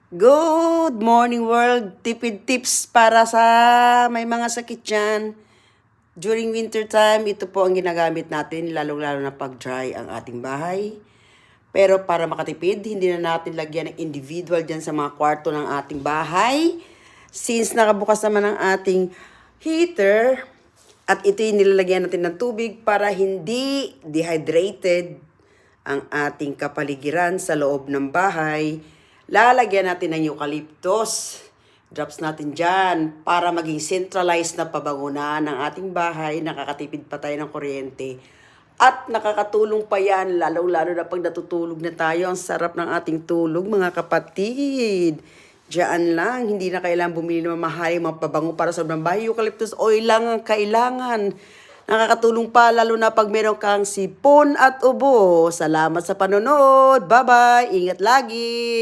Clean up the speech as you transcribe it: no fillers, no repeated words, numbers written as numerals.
Good morning world! Tipid tips para sa may mga sakit dyan. During winter time, ito po ang ginagamit natin, lalong-lalo na pag-dry ang ating bahay. Pero para makatipid, hindi na natin lagyan ng individual dyan sa mga kwarto ng ating bahay. Since nakabukas naman ang ating heater, at ito yung nilalagyan natin ng tubig para hindi dehydrated ang ating kapaligiran sa loob ng bahay. Lalagyan natin ng eucalyptus. Drops natin dyan para maging centralized na pabangunan ng ating bahay. Nakakatipid pa tayo ng kuryente. At nakakatulong pa yan, lalo-lalo na pag natutulog na tayo. Ang sarap ng ating tulog, mga kapatid. Diyan lang, hindi na kailangan bumili ng mamahaling mga pabango para sa sobrang bahay. Eucalyptus oil lang ang kailangan. Nakakatulong pa, lalo na pag meron kang sipon at ubo. Salamat sa panonood. Bye-bye. Ingat lagi.